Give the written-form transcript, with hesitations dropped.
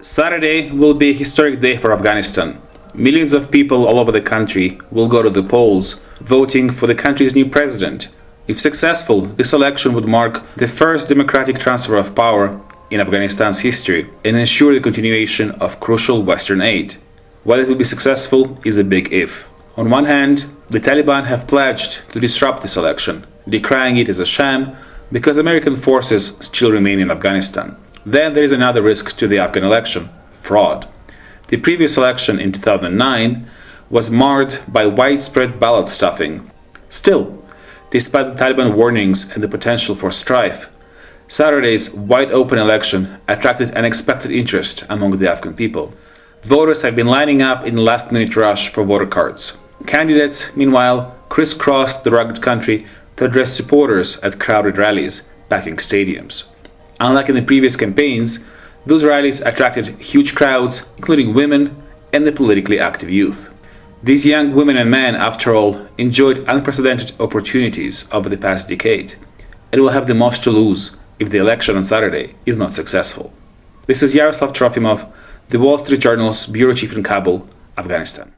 Saturday will be a historic day for Afghanistan. Millions of people all over the country will go to the polls, voting for the country's new president. If successful, this election would mark the first democratic transfer of power in Afghanistan's history and ensure the continuation of crucial Western aid. Whether it will be successful is a big if. On one hand, the Taliban have pledged to disrupt this election, decrying it as a sham because American forces still remain in Afghanistan. Then there is another risk to the Afghan election: fraud. The previous election in 2009 was marred by widespread ballot stuffing. Still, despite the Taliban warnings and the potential for strife, Saturday's wide-open election attracted unexpected interest among the Afghan people. Voters have been lining up in the last-minute rush for voter cards. Candidates, meanwhile, crisscrossed the rugged country to address supporters at crowded rallies, packing stadiums. Unlike in the previous campaigns, those rallies attracted huge crowds, including women and the politically active youth. These young women and men, after all, enjoyed unprecedented opportunities over the past decade and will have the most to lose if the election on Saturday is not successful. This is Yaroslav Trofimov, the Wall Street Journal's bureau chief in Kabul, Afghanistan.